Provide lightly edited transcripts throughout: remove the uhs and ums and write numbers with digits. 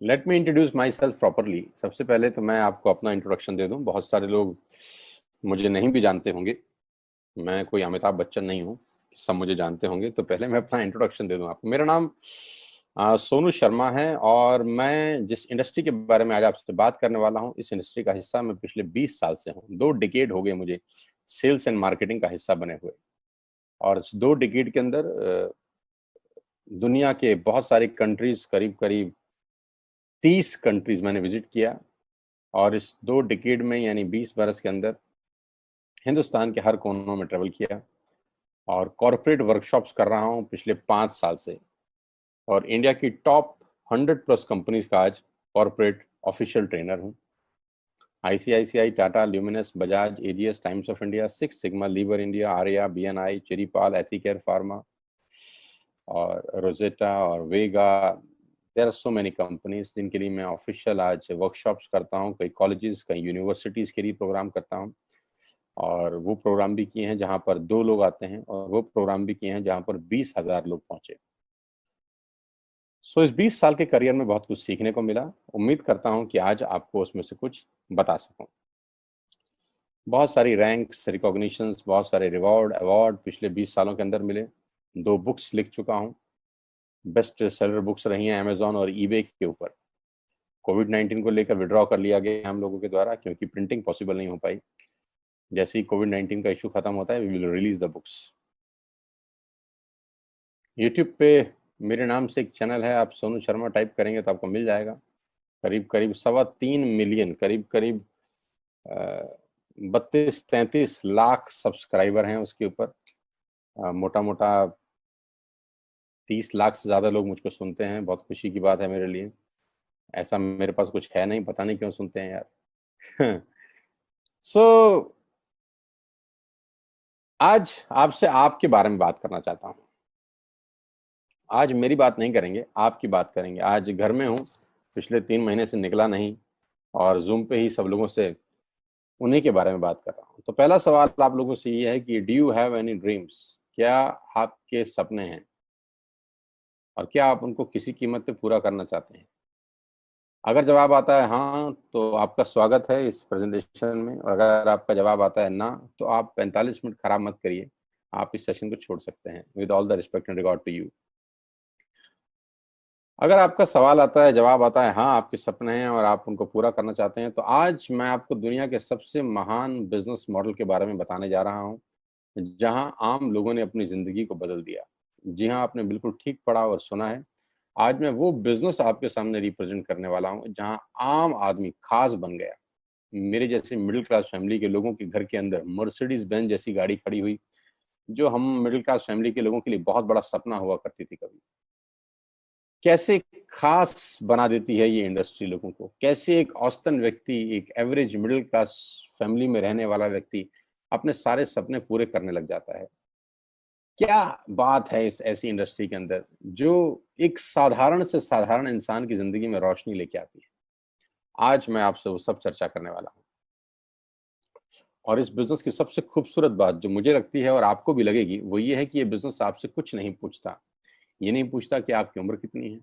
Let me introduce my self properly. सबसे पहले तो मैं आपको अपना इंट्रोडक्शन दे दूं। बहुत सारे लोग मुझे नहीं भी जानते होंगे। मैं कोई अमिताभ बच्चन नहीं हूं, सब मुझे जानते होंगे। तो पहले मैं अपना इंट्रोडक्शन दे दूं आपको। मेरा नाम सोनू शर्मा है और मैं जिस इंडस्ट्री के बारे में आज आपसे बात करने वाला हूं, इस इंडस्ट्री का हिस्सा मैं पिछले 20 साल से हूं। 2 डिकेड हो गए मुझे सेल्स एंड मार्केटिंग का हिस्सा बने हुए। और इस 2 डिकेड के अंदर दुनिया के बहुत सारी कंट्रीज, करीब करीब 30 कंट्रीज मैंने विजिट किया। और इस 2 डिकेड में यानी 20 बरस के अंदर हिंदुस्तान के हर कोनों में ट्रेवल किया और कॉरपोरेट वर्कशॉप्स कर रहा हूं पिछले 5 साल से। और इंडिया की टॉप 100 प्लस कंपनीज का आज कॉरपोरेट ऑफिशियल ट्रेनर हूं। ICICI, Tata, Luminous, Bajaj, AGS, Times of India, six sigma, Lever India, Arya, BNI, Cherrypal, Ethicare pharma और रोजेटा और Vega. There are so many companies जिनके लिए मैं ऑफिशियल आज वर्कशॉप्स करता हूँ। कई कॉलेजेस, कई यूनिवर्सिटीज़ के लिए प्रोग्राम करता हूँ। और वो प्रोग्राम भी किए हैं जहाँ पर 2 लोग आते हैं, और वो प्रोग्राम भी किए हैं जहाँ पर 20,000 लोग पहुंचे। इस 20 साल के करियर में बहुत कुछ सीखने को मिला। उम्मीद करता हूँ कि आज आपको उसमें से कुछ बता सकूं। बहुत सारी रैंक्स, रिकॉग्निशंस, बहुत सारे रिवॉर्ड, अवार्ड पिछले 20 सालों के अंदर मिले। 2 बुक्स लिख चुका हूँ, बेस्ट सेलर बुक्स रही हैं अमेजॉन और ईबे के ऊपर। कोविड-19 को लेकर विड्रॉ कर लिया गया हम लोगों के द्वारा, क्योंकि प्रिंटिंग पॉसिबल नहीं हो पाई। जैसे ही कोविड-19 का इशू खत्म होता है, we will release the books. YouTube पे मेरे नाम से एक चैनल है, आप सोनू शर्मा टाइप करेंगे तो आपको मिल जाएगा। करीब करीब 3.25 मिलियन, करीब करीब 32-33 लाख सब्सक्राइबर हैं उसके ऊपर। मोटा मोटा 30 लाख से ज़्यादा लोग मुझको सुनते हैं। बहुत खुशी की बात है मेरे लिए। ऐसा मेरे पास कुछ है नहीं, पता नहीं क्यों सुनते हैं यार। सो आज आपसे आपके बारे में बात करना चाहता हूँ। आज मेरी बात नहीं करेंगे, आपकी बात करेंगे। आज घर में हूँ, पिछले 3 महीने से निकला नहीं और जूम पे ही सब लोगों से उन्हीं के बारे में बात कर रहा हूँ। तो पहला सवाल आप लोगों से ये है कि do you have any dreams? क्या आपके सपने हैं और क्या आप उनको किसी कीमत पे पूरा करना चाहते हैं? अगर जवाब आता है हाँ, तो आपका स्वागत है इस प्रेजेंटेशन में। और अगर आपका जवाब आता है ना, तो आप 45 मिनट खराब मत करिए, आप इस सेशन को छोड़ सकते हैं। With all the respect and regard to you. अगर आपका सवाल आता है, जवाब आता है हाँ, आपके सपने हैं और आप उनको पूरा करना चाहते हैं, तो आज मैं आपको दुनिया के सबसे महान बिजनेस मॉडल के बारे में बताने जा रहा हूँ, जहां आम लोगों ने अपनी जिंदगी को बदल दिया। जी हाँ, आपने बिल्कुल ठीक पढ़ा और सुना है। आज मैं वो बिजनेस आपके सामने रिप्रेजेंट करने वाला हूँ जहां आम आदमी खास बन गया। मेरे जैसे मिडिल क्लास फैमिली के लोगों के घर के अंदर मर्सिडीज बेंज जैसी गाड़ी खड़ी हुई, जो हम मिडिल क्लास फैमिली के लोगों के लिए बहुत बड़ा सपना हुआ करती थी कभी। कैसे खास बना देती है ये इंडस्ट्री लोगों को। कैसे एक औसतन व्यक्ति, एक एवरेज मिडिल क्लास फैमिली में रहने वाला व्यक्ति अपने सारे सपने पूरे करने लग जाता है। क्या बात है इस ऐसी इंडस्ट्री के अंदर जो एक साधारण से साधारण इंसान की जिंदगी में रोशनी लेके आती है। आज मैं आपसे वो सब चर्चा करने वाला हूँ। और इस बिजनेस की सबसे खूबसूरत बात जो मुझे लगती है और आपको भी लगेगी, वो ये है कि ये बिजनेस आपसे कुछ नहीं पूछता। ये नहीं पूछता कि आपकी उम्र कितनी है,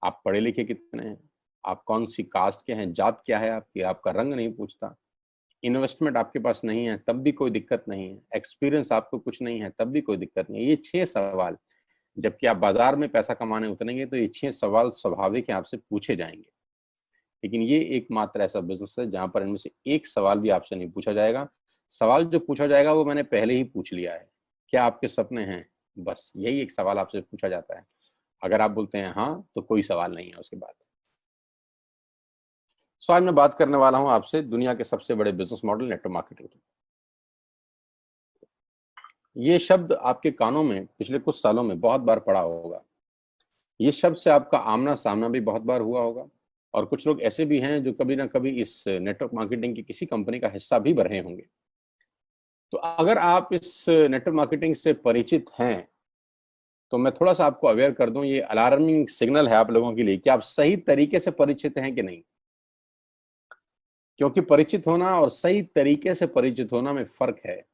आप पढ़े लिखे कितने हैं, आप कौन सी कास्ट के हैं, जात क्या है आपकी, आपका रंग नहीं पूछता। इन्वेस्टमेंट आपके पास नहीं है तब भी कोई दिक्कत नहीं है। एक्सपीरियंस आपको कुछ नहीं है तब भी कोई दिक्कत नहीं है। ये 6 सवाल, जबकि आप बाजार में पैसा कमाने उतरेंगे तो ये 6 सवाल स्वाभाविक है, आपसे पूछे जाएंगे। लेकिन ये एकमात्र ऐसा बिजनेस है जहां पर इनमें से एक सवाल भी आपसे नहीं पूछा जाएगा। सवाल जो पूछा जाएगा वो मैंने पहले ही पूछ लिया है। क्या आपके सपने हैं? बस यही एक सवाल आपसे पूछा जाता है। अगर आप बोलते हैं हाँ, तो कोई सवाल नहीं है उसके बाद। आज मैं बात करने वाला हूं आपसे दुनिया के सबसे बड़े बिजनेस मॉडल, नेटवर्क मार्केटिंग की। ये शब्द आपके कानों में पिछले कुछ सालों में बहुत बार पड़ा होगा। ये शब्द से आपका आमना सामना भी बहुत बार हुआ होगा। और कुछ लोग ऐसे भी हैं जो कभी ना कभी इस नेटवर्क मार्केटिंग की किसी कंपनी का हिस्सा भी रहे होंगे। तो अगर आप इस नेटवर्क मार्केटिंग से परिचित हैं, तो मैं थोड़ा सा आपको अवेयर कर दूं, ये अलार्मिंग सिग्नल है आप लोगों के लिए कि आप सही तरीके से परिचित हैं कि नहीं। क्योंकि परिचित होना और सही तरीके से परिचित होना में फर्क है।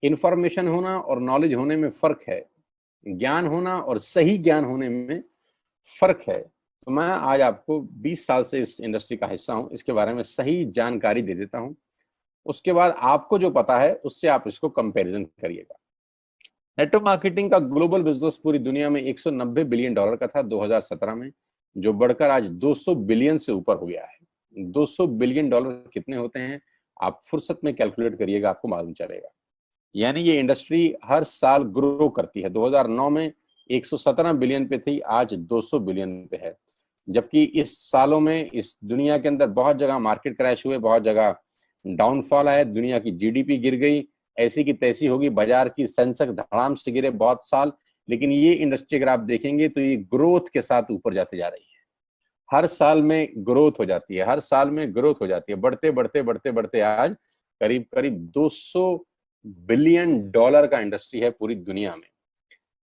इंफॉर्मेशन होना और नॉलेज होने में फर्क है। ज्ञान होना और सही ज्ञान होने में फर्क है। तो मैं आज आपको 20 साल से इस इंडस्ट्री का हिस्सा हूं, इसके बारे में सही जानकारी दे देता हूं। उसके बाद आपको जो पता है उससे आप इसको कंपैरिजन करिएगा। नेटवर्क मार्केटिंग का ग्लोबल बिजनेस पूरी दुनिया में 190 बिलियन डॉलर का था 2017 में, जो बढ़कर आज 200 बिलियन से ऊपर हो गया है। 200 बिलियन डॉलर कितने होते हैं, आप फुर्सत में कैलकुलेट करिएगा, आपको मालूम चलेगा। यानी ये इंडस्ट्री हर साल ग्रो करती है। 2009 में 117 बिलियन पे थी, आज 200 बिलियन पे है। जबकि इस सालों में इस दुनिया के अंदर बहुत जगह मार्केट क्रैश हुए, बहुत जगह डाउनफॉल आया, दुनिया की जीडीपी गिर गई, ऐसी की तैसी होगी, बाजार की सेंसेक्स धड़ाम से गिरे बहुत साल। लेकिन ये इंडस्ट्री अगर आप देखेंगे तो ये ग्रोथ के साथ ऊपर जाते जा रही है। हर साल में ग्रोथ हो जाती है, हर साल में ग्रोथ हो जाती है, बढ़ते बढ़ते बढ़ते बढ़ते आज करीब करीब 200 बिलियन डॉलर का इंडस्ट्री है पूरी दुनिया में।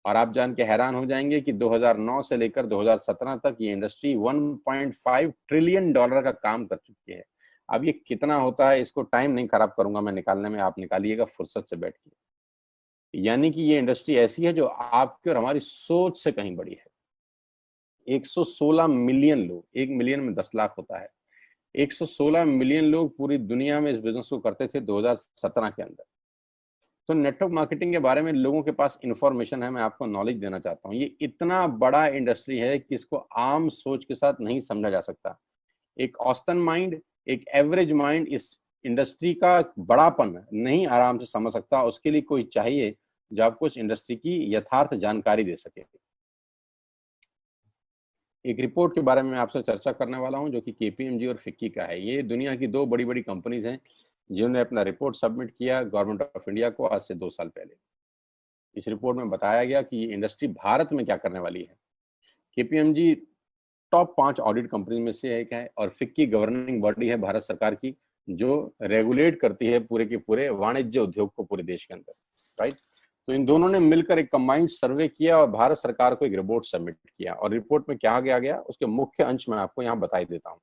और आप जान के हैरान हो जाएंगे कि 2009 से लेकर 2017 तक ये इंडस्ट्री 1.5 ट्रिलियन डॉलर का काम कर चुकी है। अब ये कितना होता है, इसको टाइम नहीं खराब करूंगा मैं निकालने में, आप निकालिएगा फुर्सत से बैठ के। यानी कि ये इंडस्ट्री ऐसी है जो आपकी और हमारी सोच से कहीं बड़ी है। 116 मिलियन लोग, 1 मिलियन में 10 लाख होता है, 116 मिलियन लोग पूरी दुनिया में इस बिजनेस को करते थे 2017 के अंदर। तो नेटवर्क मार्केटिंग के बारे में लोगों के पास इंफॉर्मेशन है, मैं आपको नॉलेज देना चाहता हूँ। ये इतना बड़ा इंडस्ट्री है कि इसको आम सोच के साथ नहीं समझा जा सकता। एक औसतन माइंड, एक एवरेज माइंड इस इंडस्ट्री का बड़ापन नहीं आराम से समझ सकता। उसके लिए कोई चाहिए जो आपको इस इंडस्ट्री की यथार्थ जानकारी दे सके। एक रिपोर्ट के बारे में मैं आपसे चर्चा करने वाला हूं जो कि केपीएमजी और फिक्की का है। ये दुनिया की दो बड़ी बड़ी कंपनीज हैं जिन्होंने अपना रिपोर्ट सबमिट किया गवर्नमेंट ऑफ इंडिया को आज से 2 साल पहले। इस रिपोर्ट में बताया गया कि ये इंडस्ट्री भारत में क्या करने वाली है। केपीएमजी टॉप 5 ऑडिट कंपनी में से एक है और फिक्की गवर्निंग बॉडी है भारत सरकार की, जो रेगुलेट करती है पूरे के पूरे वाणिज्य उद्योग को पूरे देश के अंदर, राइट। तो इन दोनों ने मिलकर एक कंबाइंड सर्वे किया और भारत सरकार को एक रिपोर्ट सबमिट किया। और रिपोर्ट में क्या गया उसके मुख्य अंश में आपको यहाँ बता देता हूँ।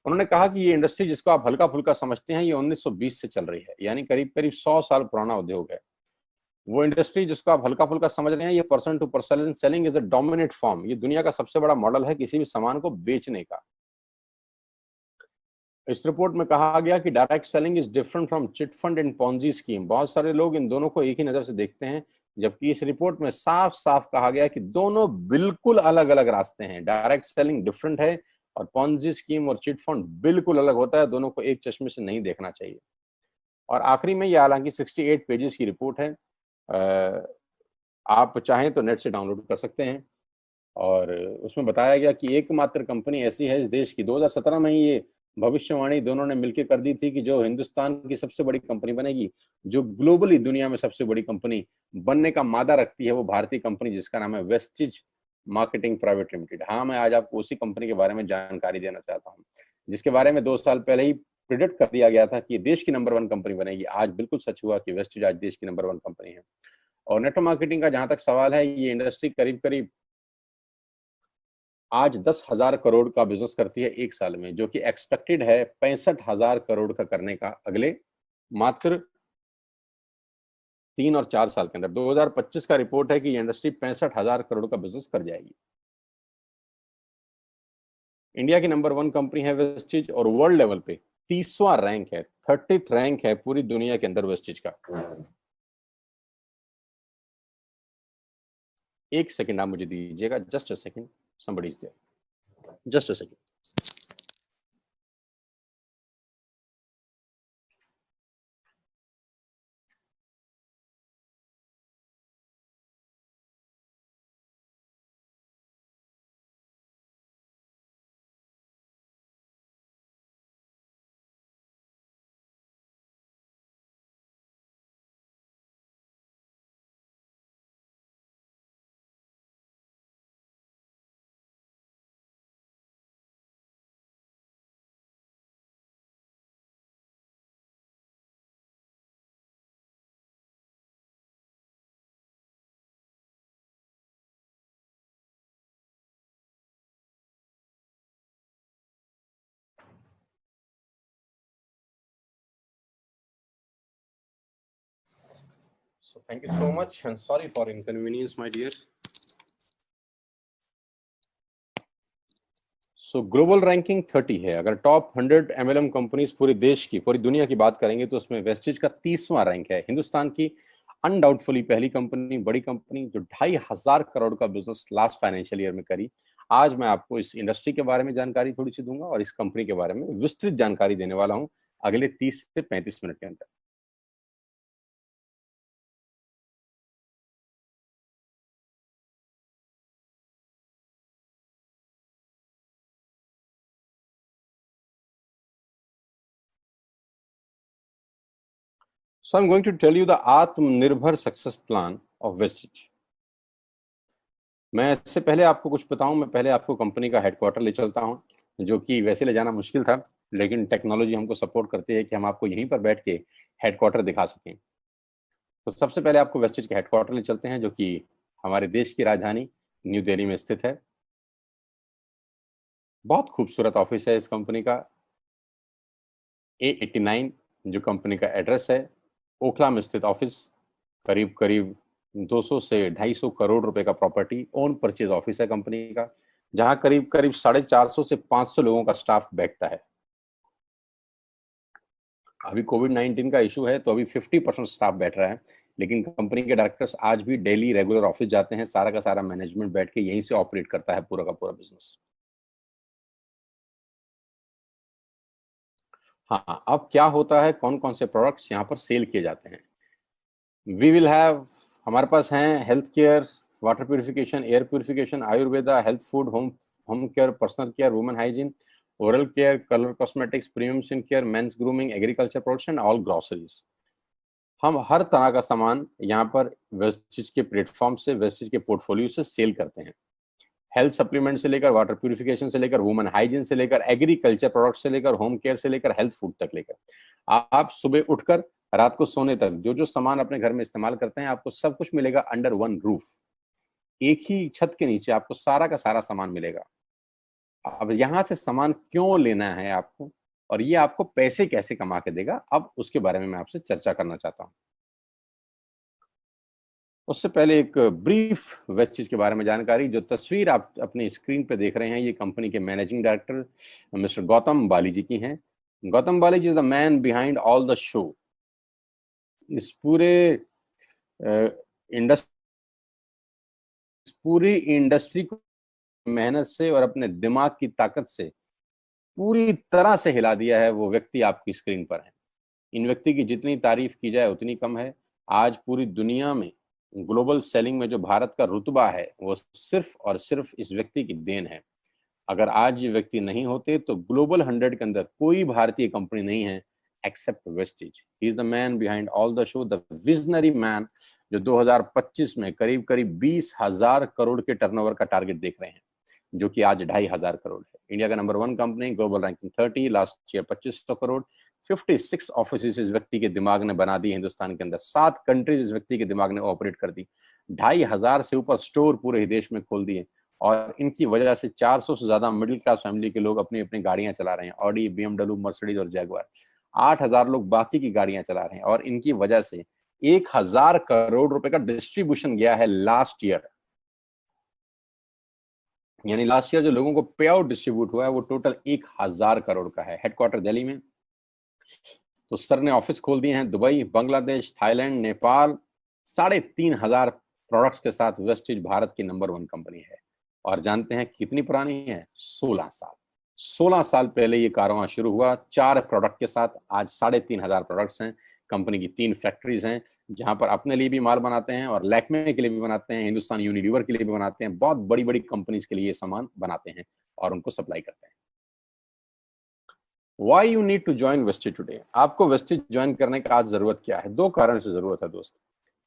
उन्होंने कहा कि ये इंडस्ट्री जिसको आप हल्का फुल्का समझते हैं, ये 1920 से चल रही है, यानी करीब करीब 100 साल पुराना उद्योग है। वो इंडस्ट्री जिसको आप हल्का फुल्का समझ रहे हैं, ये person to person selling is a dominate form. ये दुनिया का सबसे बड़ा मॉडल है किसी भी सामान को बेचने का। इस रिपोर्ट में कहा गया कि direct selling is different from chit fund and Ponzi scheme. बहुत सारे लोग इन दोनों को एक ही नजर से देखते हैं, जबकि इस रिपोर्ट में साफ साफ कहा गया कि दोनों बिल्कुल अलग अलग रास्ते हैं। डायरेक्ट सेलिंग डिफरेंट है और पॉन्जी स्कीम और चिट फंड बिल्कुल अलग होता है। दोनों को एक चश्मे से नहीं देखना चाहिए। और आखिरी में ये हालांकि 68 पेजेस की रिपोर्ट है, आप चाहें तो नेट से डाउनलोड कर सकते हैं। और उसमें बताया गया कि एकमात्र कंपनी ऐसी है इस देश की, 2017 में ही ये भविष्यवाणी दोनों ने मिलकर कर दी थी कि जो हिंदुस्तान की सबसे बड़ी कंपनी बनेगी, जो ग्लोबली दुनिया में सबसे बड़ी कंपनी बनने का मादा रखती है, वो भारतीय कंपनी जिसका नाम है वेस्टिज मार्केटिंग प्राइवेट लिमिटेड। हाँ, मैं आज आपको उसी कंपनी के बारे में जानकारी देना चाहता हूँ, जिसके बारे में 2 साल पहले ही प्रिडिक्ट कर दिया गया था कि देश की नंबर 1 कंपनी बनेगी। आज बिल्कुल सच हुआ कि वेस्टिज आज देश की नंबर 1 कंपनी है। और नेटवर्क मार्केटिंग का जहां तक सवाल है, ये इंडस्ट्री करीब करीब आज 10,000 करोड़ का बिजनेस करती है एक साल में, जो कि एक्सपेक्टेड है 65,000 करोड़ का करने का अगले मात्र 3 और 4 साल के अंदर। 2025 का रिपोर्ट है कि ये इंडस्ट्री 65,000 करोड़ का बिजनेस कर जाएगी। इंडिया की नंबर 1 कंपनी है वेस्टिज और वर्ल्ड लेवल पे 30वां रैंक है, 30th रैंक है पूरी दुनिया के अंदर वेस्टिज का। एक सेकंड आप मुझे दीजिएगा, just a second, somebody is there, just a second. So thank you so much and sorry for inconvenience, my dear. So global ranking 30 है। अगर टॉप 100 एमएलएम कंपनीज पूरे देश की, पूरी दुनिया की बात करेंगे तो उसमें वेस्टेज का 30वां रैंक है। हिंदुस्तान की अनडाउटफुली पहली कंपनी, बड़ी कंपनी जो 2,500 करोड़ का बिजनेस लास्ट फाइनेंशियल ईयर में करी। आज मैं आपको इस इंडस्ट्री के बारे में जानकारी थोड़ी सी दूंगा और इस कंपनी के बारे में विस्तृत जानकारी देने वाला हूं अगले 30 से 35 मिनट के अंदर। So I'm going to tell you the आत्मनिर्भर सक्सेस प्लान ऑफ वेस्टेज। मैं इससे पहले आपको कुछ बताऊं, मैं पहले आपको कंपनी का हेडक्वार्टर ले चलता हूं, जो कि वैसे ले जाना मुश्किल था, लेकिन टेक्नोलॉजी हमको सपोर्ट करती है कि हम आपको यहीं पर बैठ के हेडक्वार्टर दिखा सकें। तो सबसे पहले आपको वेस्टेज के हेडक्वार्टर ले चलते हैं, जो कि हमारे देश की राजधानी न्यू दिल्ली में स्थित है। बहुत खूबसूरत ऑफिस है इस कंपनी का। A89 जो कंपनी का एड्रेस है, ओखला में स्थित ऑफिस। करीब करीब 200 से 250 करोड़ रुपए का प्रॉपर्टी ओन परचेज ऑफिस है कंपनी का, जहां करीब करीब 450 से 500 लोगों का स्टाफ बैठता है। अभी कोविड-19 का इशू है तो अभी 50% स्टाफ बैठ रहा है, लेकिन कंपनी के डायरेक्टर्स आज भी डेली रेगुलर ऑफिस जाते हैं। सारा का सारा मैनेजमेंट बैठ के यहीं से ऑपरेट करता है पूरा का पूरा बिजनेस। हाँ, अब क्या होता है, कौन कौन से प्रोडक्ट्स यहाँ पर सेल किए जाते हैं। वी विल हैव, हमारे पास हैं health care, water purification, air purification, Ayurveda, health food, home home care, personal care, women hygiene, oral care, colour cosmetics, premium skin care, mains grooming, agriculture products and all groceries. हम हर तरह का सामान यहाँ पर wastage के platform से, wastage के portfolio से सेल करते हैं। हेल्थ सप्लीमेंट से लेकर, वाटर प्यूरिफिकेशन से लेकर, वुमेन हाइजीन से लेकर, एग्रीकल्चर प्रोडक्ट से लेकर, होम केयर से लेकर, हेल्थ फूड तक लेकर, आप सुबह उठकर रात को सोने तक जो जो सामान अपने घर में इस्तेमाल करते हैं, आपको सब कुछ मिलेगा अंडर वन रूफ। एक ही छत के नीचे आपको सारा का सारा सामान मिलेगा। अब यहाँ से सामान क्यों लेना है आपको, और ये आपको पैसे कैसे कमा के देगा, अब उसके बारे में मैं आपसे चर्चा करना चाहता हूँ। उससे पहले एक ब्रीफ वेस्टेज के बारे में जानकारी। जो तस्वीर आप अपनी स्क्रीन पे देख रहे हैं, ये कंपनी के managing director mister Gautam Bali ji की हैं। Gautam Bali ji is the man behind all the show. इस इंडस्ट्री पूरी इंडस्ट्री को मेहनत से और अपने दिमाग की ताकत से पूरी तरह से हिला दिया है, वो व्यक्ति आपकी स्क्रीन पर है। इन व्यक्ति की जितनी तारीफ की जाए उतनी कम है। आज पूरी दुनिया में ग्लोबल सेलिंग में जो भारत का रुतबा है, वो सिर्फ और सिर्फ इस व्यक्ति की देन है। अगर आज ये व्यक्ति नहीं होते तो ग्लोबल 100 के अंदर कोई भारतीय कंपनी नहीं है except Vestige. He is the man behind all the show, the visionary man, जो 2025 में करीब करीब 20,000 करोड़ के टर्नओवर का टारगेट देख रहे हैं, जो कि आज 2,500 करोड़ है। इंडिया का number 1 company, global ranking 30, last year 2500 crore. 56 office इस व्यक्ति के दिमाग ने बना दी हिंदुस्तान के अंदर। 7 कंट्रीज इस व्यक्ति के दिमाग ने ऑपरेट कर दी। 2,500 से ऊपर स्टोर पूरे ही देश में खोल दिए, और इनकी वजह से 400 से ज्यादा मिडिल क्लास फैमिली के लोग अपनी अपनी गाड़ियां चला रहे हैं, ऑडी, BMW, मर्सिडीज और जैगुआर। 8,000 लोग बाकी की गाड़ियां चला रहे हैं, और इनकी वजह से 1,000 करोड़ रुपए का डिस्ट्रीब्यूशन गया है लास्ट ईयर। यानी लास्ट ईयर जो लोगों को पे आउट डिस्ट्रीब्यूट हुआ है वो टोटल 1,000 करोड़ का है। हेडक्वार्टर दिल्ली में। तो सर ने ऑफिस खोल दिए हैं Dubai, Bangladesh, Thailand, Nepal. 3,500 products के साथ वेस्टेज भारत की नंबर 1 कंपनी है। और जानते हैं कितनी पुरानी है? 16 साल। 16 साल पहले ये कारवां शुरू हुआ 4 प्रोडक्ट के साथ। आज 3,500 प्रोडक्ट्स हैं। कंपनी की 3 फैक्ट्रीज हैं, जहां पर अपने लिए भी माल बनाते हैं और लैक्मे के लिए भी बनाते हैं, हिंदुस्तान यूनिलीवर के लिए भी बनाते हैं। बहुत बड़ी बड़ी कंपनीज के लिए ये सामान बनाते हैं और उनको सप्लाई करते हैं। Why you need to join wastage today? आपको वेस्टेज ज्वाइन करने का आज जरूरत क्या है? 2 कारण से जरूरत है दोस्त।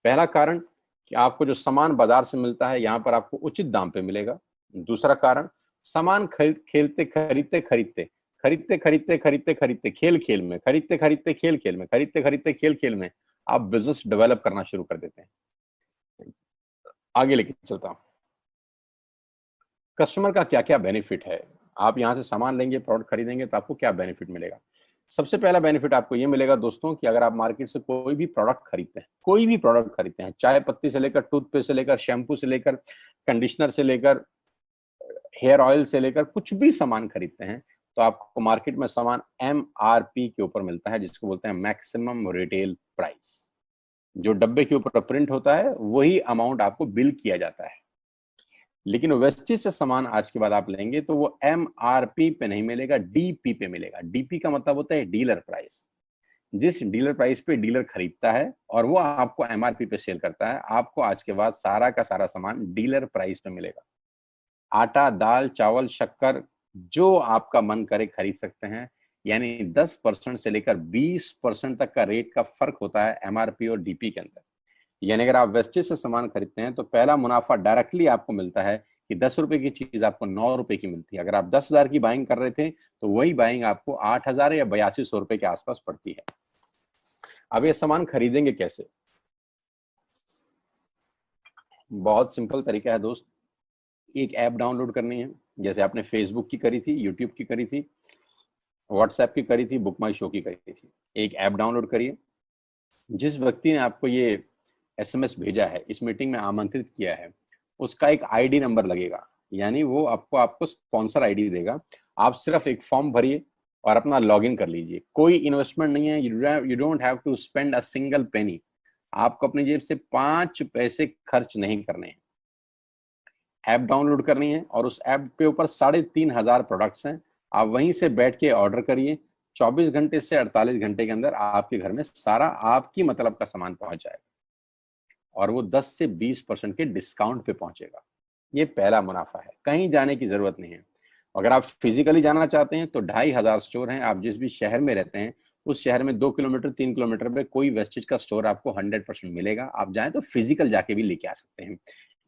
पहला कारण कि आपको जो सामान बाजार से मिलता है, यहाँ पर आपको उचित दाम पे मिलेगा। दूसरा कारण, सामान खरीदते खरीदते खरीदते खरीदते खरीदते खरीदते खरीदते खेल खेल में, खरीदते खरीदते खेल खेल में, खरीदते खरीदते खेल खेल में आप बिजनेस डेवलप करना शुरू कर देते हैं। आगे लेके चलता हूँ। कस्टमर का क्या क्या बेनिफिट है? आप यहाँ से सामान लेंगे, प्रोडक्ट खरीदेंगे तो आपको क्या बेनिफिट मिलेगा? सबसे पहला बेनिफिट आपको ये मिलेगा दोस्तों कि अगर आप मार्केट से कोई भी प्रोडक्ट खरीदते हैं, कोई भी प्रोडक्ट खरीदते हैं, चाय पत्ती से लेकर, टूथपेस्ट से लेकर, शैम्पू से लेकर, कंडीशनर से लेकर, हेयर ऑयल से लेकर कुछ भी सामान खरीदते हैं तो आपको मार्केट में सामान MRP के ऊपर मिलता है, जिसको बोलते हैं मैक्सिमम रिटेल प्राइस। जो डब्बे के ऊपर प्रिंट होता है वही अमाउंट आपको बिल किया जाता है। लेकिन वेस्टेज से सामान आज के बाद आप लेंगे तो वो MRP पे नहीं मिलेगा, DP पे मिलेगा। DP का मतलब होता है डीलर प्राइस। जिस डीलर प्राइस पे डीलर खरीदता है और वो आपको MRP पे सेल करता है, आपको आज के बाद सारा का सारा सामान डीलर प्राइस पे मिलेगा। आटा, दाल, चावल, शक्कर जो आपका मन करे खरीद सकते हैं। यानी 10% से लेकर 20% तक का रेट का फर्क होता है MRP और DP के अंदर। यानी अगर आप वेस्टेज से सामान खरीदते हैं तो पहला मुनाफा डायरेक्टली आपको मिलता है कि 10 रुपए की चीज आपको 9 रुपए की मिलती है। अगर आप 10,000 की बाइंग कर रहे थे तो वही बाइंग आपको 8,000 या 8200 रुपए के आसपास पड़ती है। अब ये सामान खरीदेंगे कैसे? बहुत सिंपल तरीका है दोस्त। एक ऐप डाउनलोड करनी है, जैसे आपने फेसबुक की करी थी, यूट्यूब की करी थी, व्हाट्सएप की करी थी, बुक माई शो की करी थी। एक ऐप डाउनलोड करिए। जिस व्यक्ति ने आपको ये SMS भेजा है, इस मीटिंग में आमंत्रित किया है, उसका एक ID नंबर लगेगा। यानी वो आपको स्पॉन्सर ID देगा। आप सिर्फ एक फॉर्म भरिए और अपना लॉगिन कर लीजिए। कोई इन्वेस्टमेंट नहीं है, you don't have to spend a single penny. आपको अपनी जेब से 5 पैसे खर्च नहीं करने हैं। ऐप डाउनलोड करनी है और उस ऐप के ऊपर 3,500 प्रोडक्ट्स हैं। आप वहीं से बैठ के ऑर्डर करिए। 24 घंटे से 48 घंटे के अंदर आपके घर में सारा आपकी मतलब का सामान पहुंच जाएगा और वो 10 से 20% के डिस्काउंट पे पहुंचेगा। ये पहला मुनाफा है, कहीं जाने की जरूरत नहीं है। अगर आप फिजिकली जाना चाहते हैं तो 2,500 स्टोर हैं। आप जिस भी शहर में रहते हैं उस शहर में 2 किलोमीटर 3 किलोमीटर पे कोई वेस्टेज का स्टोर आपको 100% मिलेगा। आप जाएं तो फिजिकल जाके भी लेके आ सकते हैं।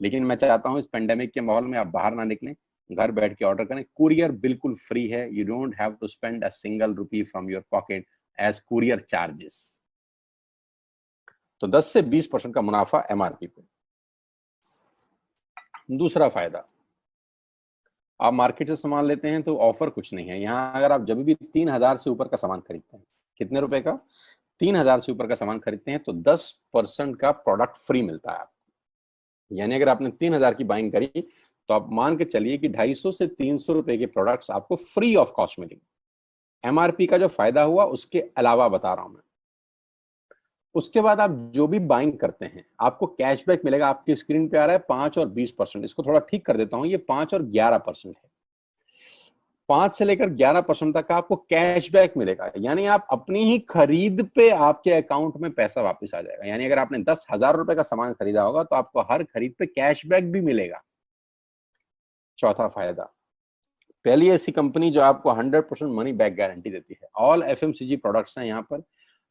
लेकिन मैं चाहता हूं इस पेंडेमिक के माहौल में आप बाहर ना निकलें, घर बैठ के ऑर्डर करें। कुरियर बिल्कुल फ्री है। You don't have to spend a single rupee from your pocket as courier charges. तो 10 से 20% का मुनाफा MRP पे। दूसरा फायदा, आप मार्केट से सामान लेते हैं तो ऑफर कुछ नहीं है यहाँ। अगर आप जब भी 3,000 से ऊपर का सामान खरीदते हैं, कितने रुपए का? 3,000 से ऊपर का सामान खरीदते हैं तो 10% का प्रोडक्ट फ्री मिलता है आपको। यानी अगर आपने 3,000 की बाइंग करी तो आप मान के चलिए कि 250 से 300 रुपए के प्रोडक्ट्स आपको फ्री ऑफ कॉस्ट मिलेंगे। MRP का जो फायदा हुआ उसके अलावा बता रहा हूं मैं। उसके बाद आप जो भी बाइंग करते हैं आपको कैशबैक मिलेगा। आपकी स्क्रीन पे आ रहा है 5 और 20%। इसको थोड़ा ठीक कर देता हूं, ये 5 और 11% है। 5 से लेकर 11% तक का आपको कैशबैक मिलेगा। यानी आप अपनी ही खरीद पे आपके अकाउंट में पैसा वापस आ जाएगा। यानी अगर आपने 10,000 रुपए का सामान खरीदा होगा तो आपको हर खरीद पे कैशबैक भी मिलेगा। चौथा फायदा, पहली ऐसी कंपनी जो आपको 100% मनी बैक गारंटी देती है। ऑल FMCG प्रोडक्ट्स हैं यहाँ पर।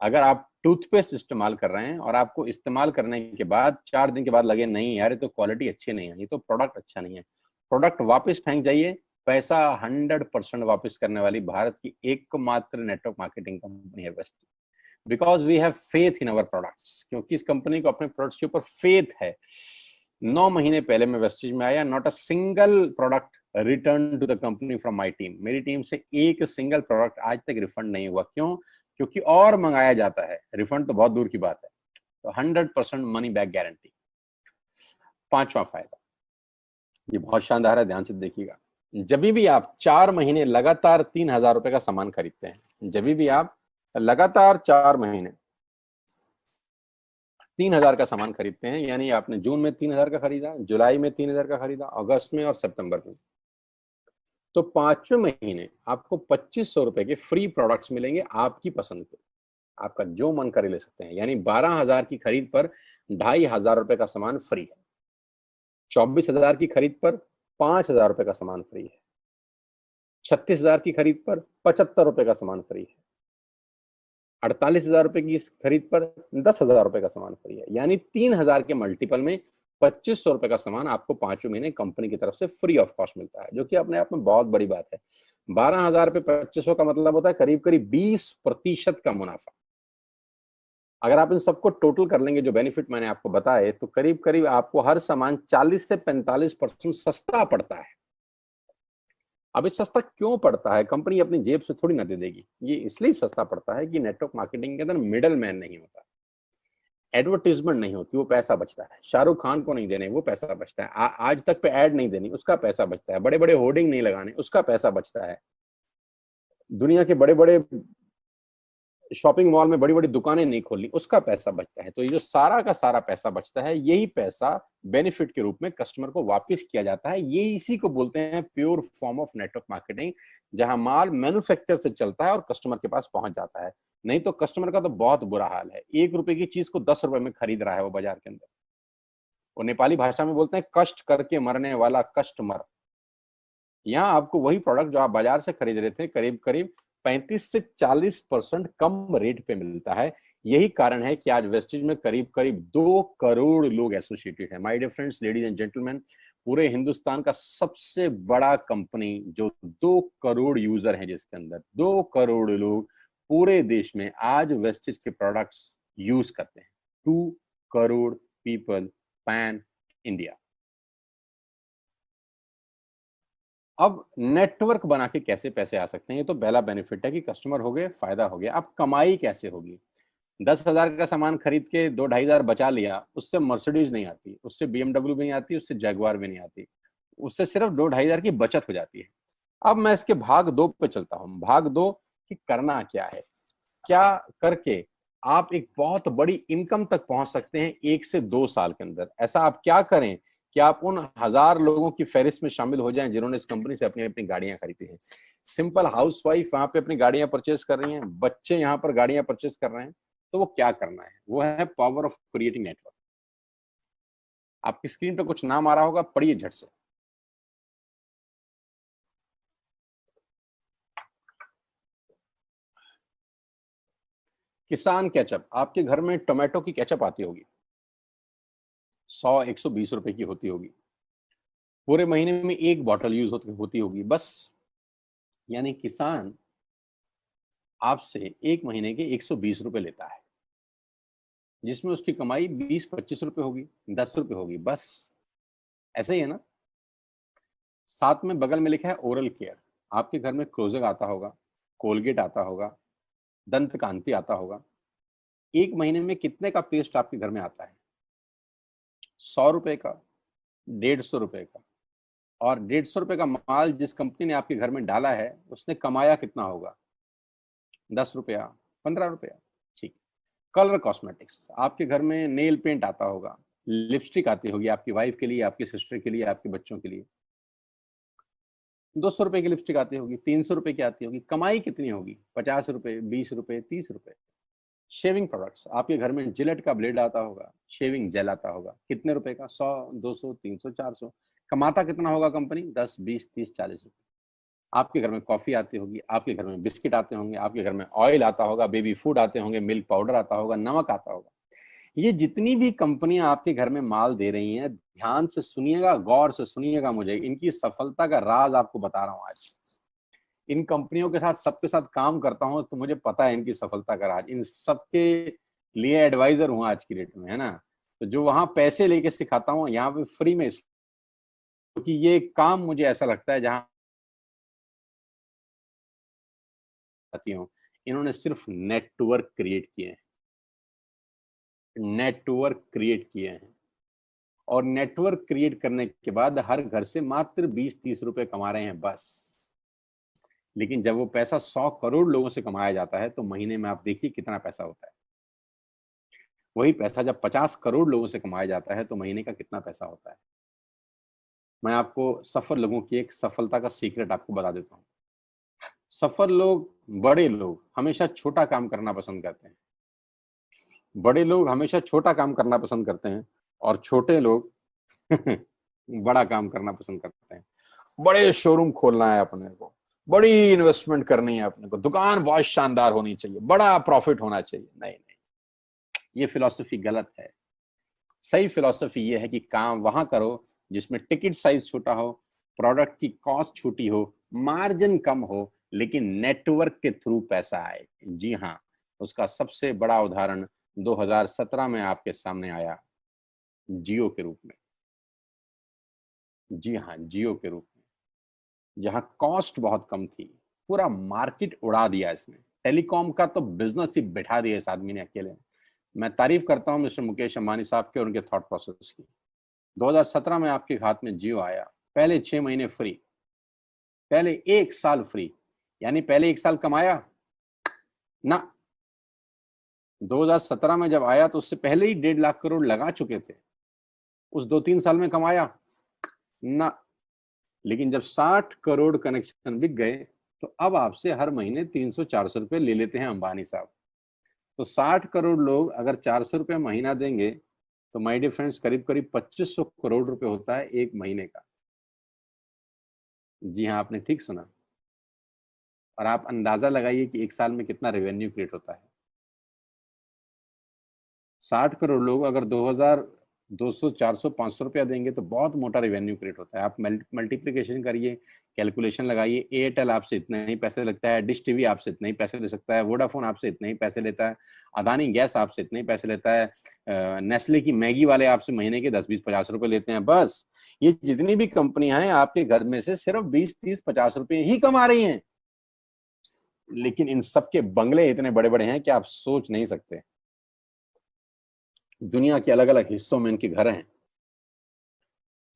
अगर आप टूथपेस्ट इस्तेमाल कर रहे हैं और आपको इस्तेमाल करने के बाद 4 दिन के बाद लगे नहीं यार ये तो क्वालिटी अच्छी नहीं है, ये तो प्रोडक्ट अच्छा नहीं है, प्रोडक्ट वापस फेंक जाइए। पैसा 100% वापस करने वाली भारत की एकमात्र नेटवर्क मार्केटिंग कंपनी है Vestige. Because we have faith in our products, क्योंकि इस कंपनी को अपने प्रोडक्ट्स के ऊपर फेथ है। 9 महीने पहले मैं वेस्टेज में आया, not a single product return to the company from my team. मेरी टीम से एक सिंगल प्रोडक्ट आज तक रिफंड नहीं हुआ। क्यों? क्योंकि और मंगाया जाता है, रिफंड तो बहुत दूर की बात है। तो 100% मनी बैक गारंटी। पांचवा फायदा, ये बहुत शानदार है, ध्यान से देखिएगा। जब भी आप 4 महीने लगातार 3,000 रुपए का सामान खरीदते हैं, जब भी आप लगातार 4 महीने 3,000 का सामान खरीदते हैं, यानी आपने जून में 3,000 का खरीदा, जुलाई में 3,000 का खरीदा, अगस्त में और सितंबर में, तो 5वें महीने आपको 2,500 रुपए के फ्री प्रोडक्ट्स मिलेंगे आपकी पसंद के। आपका जो मन करे ले सकते हैं। यानी 12,000 की खरीद पर 2,500 रुपए का सामान फ्री है। 24,000 की खरीद पर 5,000 रुपए का सामान फ्री है। 36,000 की खरीद पर 75 रुपए का सामान फ्री है। 48,000 रुपए की खरीद पर 10,000 रुपए का सामान फ्री है। यानी 3,000 के मल्टीपल में 2,500 रुपए का सामान आपको 5वें महीने कंपनी की तरफ से फ्री ऑफ कॉस्ट मिलता है, जो कि अपने आप में बहुत बड़ी बात है। 12,000 पे 2,500 का मतलब होता है करीब करीब 20% का मुनाफा। अगर आप इन सबको टोटल कर लेंगे जो बेनिफिट मैंने आपको बताए, तो करीब करीब आपको हर सामान 40 से 45% सस्ता पड़ता है। अब ये सस्ता क्यों पड़ता है? कंपनी अपनी जेब से थोड़ी ना दे देगी। ये इसलिए सस्ता पड़ता है कि नेटवर्क मार्केटिंग के अंदर मिडल मैन नहीं होता। एडवर्टीजमेंट नहीं होती, वो पैसा बचता है। शाहरुख खान को नहीं देने, वो पैसा बचता है। आज तक पे ऐड नहीं देनी, उसका पैसा बचता है। बड़े बड़े होर्डिंग नहीं लगाने, उसका पैसा बचता है। दुनिया के बड़े बड़े शॉपिंग मॉल में बड़ी बड़ी दुकानें नहीं खोलनी, उसका पैसा बचता है। तो ये जो सारा का सारा पैसा बचता है, यही पैसा बेनिफिट के रूप में कस्टमर को वापस किया जाता है। ये इसी को बोलते हैं pure form of network marketing, जहां माल मैन्युफैक्चर से चलता है और कस्टमर के पास पहुंच जाता है। नहीं तो कस्टमर का तो बहुत बुरा हाल है, 1 रुपए की चीज को 10 रुपए में खरीद रहा है वो बाजार के अंदर। और नेपाली भाषा में बोलते हैं कष्ट करके मरने वाला कस्टमर। यहाँ आपको वही प्रोडक्ट जो आप बाजार से खरीद रहे थे करीब करीब 35 से 40% कम रेट पे मिलता है। यही कारण है कि आज वेस्टेज में करीब करीब 2 करोड़ लोग एसोसिएटेड है। My dear friends, ladies and gentleman, पूरे हिंदुस्तान का सबसे बड़ा कंपनी जो 2 करोड़ यूजर है, जिसके अंदर 2 करोड़ लोग पूरे देश में आज वेस्टेज के प्रोडक्ट्स यूज करते हैं। 2 करोड़ पीपल, पैन इंडिया। अब नेटवर्क बना के कैसे पैसे आ सकते हैं? ये तो पहला बेनिफिट है कि कस्टमर हो गए, फायदा हो गया। अब कमाई कैसे होगी? 10,000 का सामान खरीद के 2-2,500 बचा लिया, उससे मर्सिडीज नहीं आती, उससे BMW भी नहीं आती, उससे जगुआर भी नहीं आती, उससे सिर्फ 2-2,500 की बचत हो जाती है। अब मैं इसके भाग 2 पे चलता हूँ। भाग 2 कि करना क्या है, क्या करके आप एक बहुत बड़ी इनकम तक पहुंच सकते हैं 1 से 2 साल के अंदर। ऐसा आप क्या करें कि आप उन 1000 लोगों की फहरिस्त में शामिल हो जाएं जिन्होंने इस कंपनी से अपनी अपनी गाड़ियां खरीदी हैं। सिंपल हाउसवाइफ वहां पे अपनी गाड़ियां परचेज कर रही हैं, बच्चे यहाँ पर गाड़ियां परचेज कर रहे हैं। तो वो क्या करना है? वो है पावर ऑफ क्रिएटिंग नेटवर्क। आपकी स्क्रीन पे कुछ नाम आ रहा होगा, पढ़िए झट से। किसान केचप। आपके घर में टोमेटो की केचप आती होगी, 100-120 रुपए की होती होगी। पूरे महीने में 1 बॉटल यूज होती होगी बस। यानी किसान आपसे 1 महीने के 120 रुपए लेता है, जिसमें उसकी कमाई 20-25 रुपए होगी, 10 रुपए होगी बस। ऐसे ही है ना? साथ में बगल में लिखा है ओरल केयर। आपके घर में क्लोजर आता होगा, कोलगेट आता होगा, दंत कांति आता होगा। 1 महीने में कितने का पेस्ट आपके घर में आता है? 100 रुपए का, 150 रुपए का। और 150 रुपए का माल जिस कंपनी ने आपके घर में डाला है, उसने कमाया कितना होगा? 10 रुपया, 15 रुपया। ठीक। Colour cosmetics. आपके घर में नेल पेंट आता होगा, लिपस्टिक आती होगी आपकी वाइफ के लिए, आपकी सिस्टर के लिए, आपके बच्चों के लिए। 200 रुपए की लिपस्टिक आती होगी, 300 रुपए की आती होगी। कमाई कितनी होगी? 50 रुपए, 20 रुपए, 30 रुपए। Shaving products. आपके घर में जिलेट का ब्लेड आता होगा, शेविंग जेल आता होगा, कितने रुपए का? 100, 200, 300, 400। कमाता कितना होगा कंपनी? 10, 20, 30, 40 रुपए। आपके घर में कॉफी आती होगी, आपके घर में बिस्किट आते होंगे, आपके घर में ऑयल आता होगा, बेबी फूड आते होंगे, मिल्क पाउडर आता होगा, नमक आता होगा। ये जितनी भी कंपनियां आपके घर में माल दे रही हैं, ध्यान से सुनिएगा, गौर से सुनिएगा। मुझे इनकी सफलता का राज आपको बता रहा हूं आज। इन कंपनियों के साथ, सबके साथ काम करता हूं, तो मुझे पता है इनकी सफलता का राज। इन सबके लिए एडवाइजर हूं आज की डेट में, है ना? तो जो वहां पैसे लेके सिखाता हूँ, यहाँ पे फ्री में, क्योंकि ये काम मुझे ऐसा लगता है जहां आती हूँ, इन्होंने सिर्फ नेटवर्क क्रिएट किए हैं, नेटवर्क क्रिएट किए हैं। और नेटवर्क क्रिएट करने के बाद हर घर से मात्र 20-30 रुपए कमा रहे हैं बस। लेकिन जब वो पैसा 100 करोड़ लोगों से कमाया जाता है, तो महीने में आप देखिए कितना पैसा होता है। वही पैसा जब 50 करोड़ लोगों से कमाया जाता है, तो महीने का कितना पैसा होता है? मैं आपको सफल लोगों की एक सफलता का सीक्रेट आपको बता देता हूँ। सफल लोग, बड़े लोग हमेशा छोटा काम करना पसंद करते हैं। बड़े लोग हमेशा छोटा काम करना पसंद करते हैं, और छोटे लोग बड़ा काम करना पसंद करते हैं। बड़े शोरूम खोलना है अपने को, बड़ी इन्वेस्टमेंट करनी है अपने को, दुकान बहुत शानदार होनी चाहिए, बड़ा प्रॉफिट होना चाहिए। नहीं नहीं, ये फिलॉसफी गलत है। सही फिलॉसफी ये है कि काम वहां करो जिसमें टिकट साइज छोटा हो, प्रोडक्ट की कॉस्ट छोटी हो, मार्जिन कम हो, लेकिन नेटवर्क के थ्रू पैसा आए। जी हाँ, उसका सबसे बड़ा उदाहरण 2017 में आपके सामने आया, जियो के रूप में। जी हाँ, जियो के रूप में, जहां कॉस्ट बहुत कम थी, पूरा मार्केट उड़ा दिया इसने। टेलीकॉम का तो बिजनेस ही बैठा दिया इस आदमी ने अकेले। मैं तारीफ करता हूं मिस्टर मुकेश अंबानी साहब के और उनके थॉट प्रोसेस की। 2017 में आपके हाथ में जियो आया, पहले 6 महीने फ्री, पहले 1 साल फ्री, यानी पहले 1 साल कमाया ना। 2017 में जब आया तो उससे पहले ही 1.5 लाख करोड़ लगा चुके थे, उस 2-3 साल में कमाया ना। लेकिन जब 60 करोड़ कनेक्शन बिक गए तो अब आपसे हर महीने 300-400 रुपए ले लेते हैं अंबानी साहब। तो 60 करोड़ लोग अगर 400 रुपए महीना देंगे तो माय डियर फ्रेंड्स करीब करीब 2500 करोड़ रुपए होता है एक महीने का। जी हाँ, आपने ठीक सुना। और आप अंदाजा लगाइए कि एक साल में कितना रेवेन्यू क्रिएट होता है। 60 करोड़ लोग अगर 2000 200 400 500 रुपया देंगे तो बहुत मोटा रेवेन्यू क्रिएट होता है। आप मल्टीप्लिकेशन करिए, कैलकुलेशन लगाइए। एयरटेल आपसे इतने ही पैसे लगता है, डिश टीवी आपसे इतने ही पैसे ले सकता है, वोडाफोन आपसे इतने ही पैसे लेता है, अदानी गैस आपसे इतने ही पैसे लेता है, नेस्ले की मैगी वाले आपसे महीने के 10-20-50 रुपए लेते हैं। बस ये जितनी भी कंपनियां हैं आपके घर में से सिर्फ 20-30-50 रुपए ही कमा रही हैं। लेकिन इन सबके बंगले इतने बड़े बड़े हैं कि आप सोच नहीं सकते। दुनिया के अलग अलग हिस्सों में इनके घर हैं,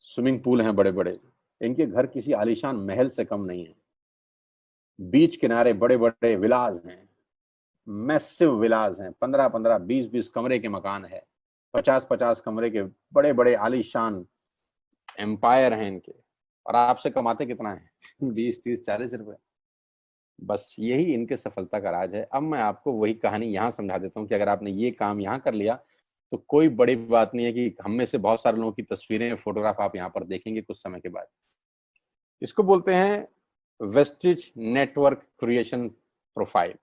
स्विमिंग पूल हैं बड़े बड़े। इनके घर किसी आलीशान महल से कम नहीं है। बीच किनारे बड़े बड़े विलाज हैं, मैसिव विलाज हैं, 15-15 20-20 कमरे के मकान है, 50-50 कमरे के बड़े बड़े आलीशान एम्पायर हैं इनके। और आपसे कमाते कितना है 20-30-40 रुपए। बस यही इनके सफलता का राज है। अब मैं आपको वही कहानी यहाँ समझा देता हूँ कि अगर आपने ये काम यहाँ कर लिया तो कोई बड़ी बात नहीं है कि हम में से बहुत सारे लोगों की तस्वीरें, फोटोग्राफ आप यहाँ पर देखेंगे कुछ समय के बाद। इसको बोलते हैं वेस्टिज नेटवर्क क्रिएशन प्रोफाइल।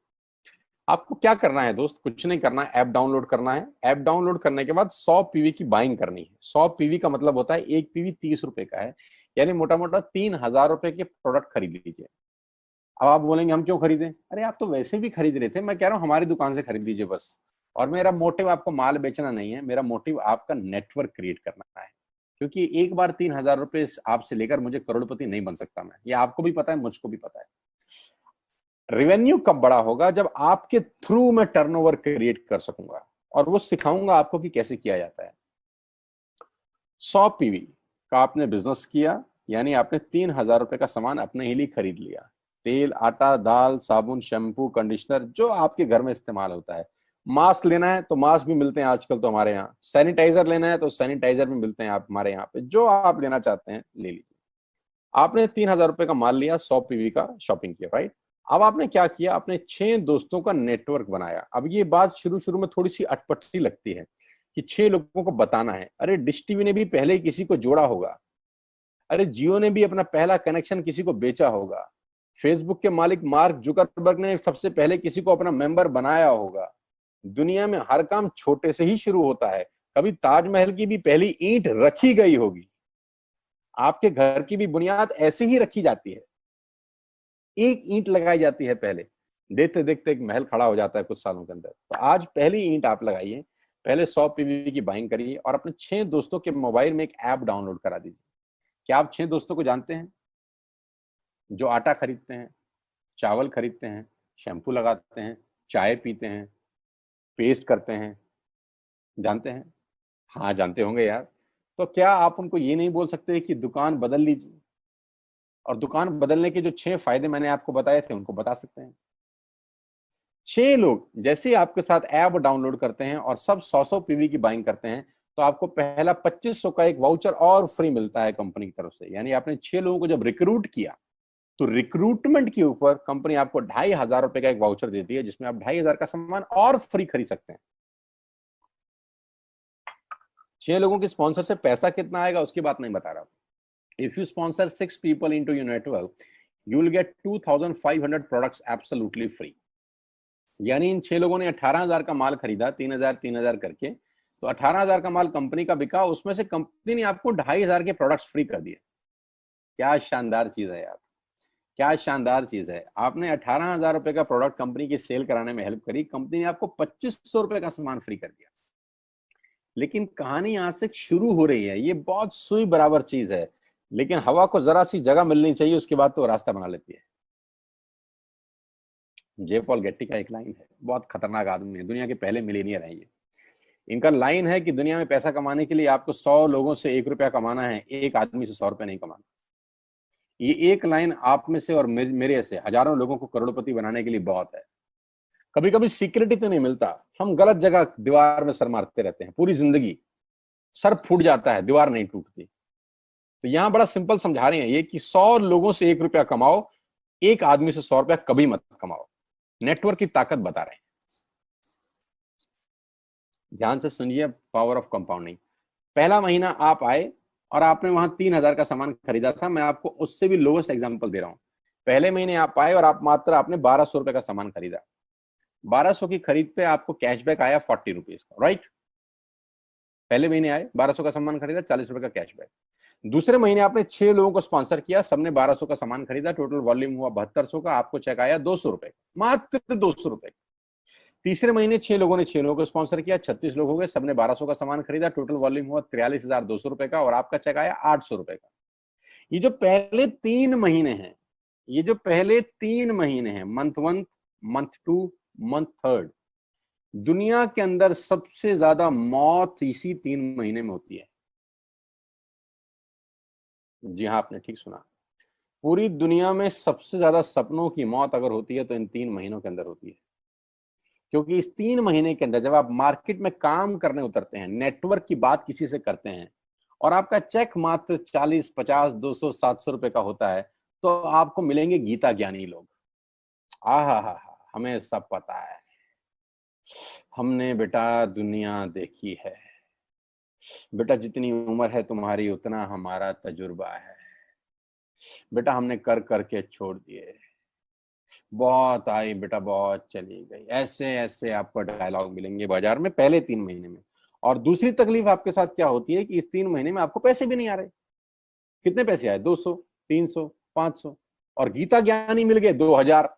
आपको क्या करना है दोस्त, कुछ नहीं करना है, ऐप डाउनलोड करना है। ऐप डाउनलोड करने के बाद 100 पीवी की बाइंग करनी है। 100 पीवी का मतलब होता है एक पीवी 30 रुपए का है, यानी मोटा मोटा 3000 रुपए के प्रोडक्ट खरीद लीजिए। अब आप बोलेंगे हम क्यों खरीदें? अरे आप तो वैसे भी खरीद रहे थे, मैं कह रहा हूँ हमारी दुकान से खरीद लीजिए बस। और मेरा मोटिव आपको माल बेचना नहीं है, मेरा मोटिव आपका नेटवर्क क्रिएट करना है। क्योंकि एक बार 3000 रुपए आपसे लेकर मुझे करोड़पति नहीं बन सकता मैं, ये आपको भी पता है, मुझको भी पता है। रेवेन्यू कब बड़ा होगा? जब आपके थ्रू मैं टर्नओवर क्रिएट कर सकूंगा और वो सिखाऊंगा आपको कि कैसे किया जाता है। 100 पीवी का आपने बिजनेस किया, यानी आपने 3000 रुपए का सामान अपने ही लिए खरीद लिया। तेल, आटा, दाल, साबुन, शैम्पू, कंडीशनर, जो आपके घर में इस्तेमाल होता है। मास्क लेना है तो मास्क भी मिलते हैं आजकल तो हमारे यहाँ। सैनिटाइजर लेना है तो सैनिटाइजर भी मिलते हैं आप हमारे यहाँ पे। जो आप लेना चाहते हैं ले लीजिए। आपने 3000 रुपए का माल लिया, 100 पीवी का शॉपिंग किया, राइट। अब आपने क्या किया? आपने 6 दोस्तों का नेटवर्क बनाया। अब ये बात शुरू शुरू में थोड़ी सी अटपटी लगती है कि 6 लोगों को बताना है। अरे डिश टीवी ने भी पहले ही किसी को जोड़ा होगा, अरे जियो ने भी अपना पहला कनेक्शन किसी को बेचा होगा, फेसबुक के मालिक मार्क जुकरबर्ग ने सबसे पहले किसी को अपना मेंबर बनाया होगा। दुनिया में हर काम छोटे से ही शुरू होता है। कभी ताजमहल की भी पहली ईंट रखी गई होगी। आपके घर की भी बुनियाद ऐसे ही रखी जाती है, एक ईंट लगाई जाती है पहले, देखते देखते एक महल खड़ा हो जाता है कुछ सालों के अंदर। तो आज पहली ईंट आप लगाइए, पहले 100 पीवी की बाइंग करिए और अपने 6 दोस्तों के मोबाइल में एक ऐप डाउनलोड करा दीजिए। क्या आप 6 दोस्तों को जानते हैं जो आटा खरीदते हैं, चावल खरीदते हैं, शैम्पू लगाते हैं, चाय पीते हैं, पेस्ट करते हैं? जानते हैं? हाँ जानते होंगे यार। तो क्या आप उनको ये नहीं बोल सकते कि दुकान बदल लीजिए? और दुकान बदलने के जो 6 फायदे मैंने आपको बताए थे उनको बता सकते हैं। 6 लोग जैसे ही आपके साथ ऐप डाउनलोड करते हैं और सब 100-100 पीवी की बाइंग करते हैं तो आपको पहला 2500 का एक वाउचर और फ्री मिलता है कंपनी की तरफ से। यानी आपने 6 लोगों को जब रिक्रूट किया तो रिक्रूटमेंट के ऊपर कंपनी आपको 2500 रुपए का एक वाउचर देती है जिसमें आप 2500 का सामान और फ्री खरीद सकते हैं। 6 लोगों के स्पॉन्सर से पैसा कितना आएगा उसकी बात नहीं बता रहा। If you sponsor 6 people into your network you will get 2500 products absolutely free. यानी इन 6 लोगों ने 18000 का माल खरीदा, 3000 करके, तो 18000 का माल कंपनी का बिका, उसमें से कंपनी ने आपको 2500 के प्रोडक्ट्स फ्री कर दिए। क्या शानदार चीज है यार, क्या शानदार चीज है। आपने 18000 रुपए का प्रोडक्ट कंपनी की सेल कराने में हेल्प करी, कंपनी ने आपको 2500 रुपए का सामान फ्री कर दिया। लेकिन कहानी यहां से शुरू हो रही है। ये बहुत सुई बराबर चीज है, लेकिन हवा को जरा सी जगह मिलनी चाहिए, उसके बाद तो रास्ता बना लेती है। जे पॉल गेट्टी का एक लाइन है, बहुत खतरनाक आदमी है, दुनिया के पहले मिलीनियर है ये। इनका लाइन है कि दुनिया में पैसा कमाने के लिए आपको 100 लोगों से 1 रुपया कमाना है, एक आदमी से 100 रुपया नहीं कमाना। ये एक लाइन आप में से और मेरे से हजारों लोगों को करोड़पति बनाने के लिए बहुत है। कभी कभी सीक्रेट ही तो नहीं मिलता, हम गलत जगह दीवार में सर मारते रहते हैं पूरी जिंदगी, सर फूट जाता है, दीवार नहीं टूटती। तो यहां बड़ा सिंपल समझा रहे हैं ये कि 100 लोगों से 1 रुपया कमाओ, एक आदमी से 100 रुपया कभी मत कमाओ। नेटवर्क की ताकत बता रहे हैं। ध्यान से सुनिए, पावर ऑफ कंपाउंडिंग। पहला महीना आप आए और आपने वहां 3,000 का सामान खरीदा था, मैं आपको उससे भी लोवेस्ट एग्जांपल दे रहा हूं। पहले महीने आप आए और आपने 1200 रुपए का सामान खरीदा, 1200 की खरीद पे आपको कैशबैक आया 40 रुपीज का, राइट। पहले महीने आए, 1200 का सामान खरीदा, 40 रुपए का कैशबैक। दूसरे महीने आपने 6 लोगों को स्पॉन्सर किया, सबने 1200 का सामान खरीदा, टोटल वॉल्यूम हुआ 7200 का, आपको चेक आया 200 रुपए, मात्र 200 रुपए। तीसरे महीने 6 लोगों ने 6 लोगों को स्पॉन्सर किया, 36 लोग हो गए, सबने 1200 का सामान खरीदा, टोटल वॉल्यूम हुआ 43,200 रुपए का, और आपका चेक आया 800 रुपए का। ये जो पहले 3 महीने हैं, ये जो पहले 3 महीने हैं, मंथ 1, मंथ 2, मंथ 3, दुनिया के अंदर सबसे ज्यादा मौत इसी 3 महीने में होती है। जी हाँ, आपने ठीक सुना, पूरी दुनिया में सबसे ज्यादा सपनों की मौत अगर होती है तो इन 3 महीनों के अंदर होती है। क्योंकि इस 3 महीने के अंदर जब आप मार्केट में काम करने उतरते हैं, नेटवर्क की बात किसी से करते हैं, और आपका चेक मात्र 40, 50, 200, 700 रुपए का होता है, तो आपको मिलेंगे गीता ज्ञानी लोग। आहा, हमें सब पता है, हमने बेटा दुनिया देखी है, बेटा जितनी उम्र है तुम्हारी उतना हमारा तजुर्बा है, बेटा हमने कर करके छोड़ दिए, बहुत आई बेटा बहुत चली गई। ऐसे ऐसे आपको डायलॉग मिलेंगे बाजार में पहले 3 महीने में। और दूसरी तकलीफ आपके साथ क्या होती है कि इस 3 महीने में आपको पैसे भी नहीं आ रहे। कितने पैसे आए? 200, 300, 500, और गीता ज्ञानी मिल गए 2000।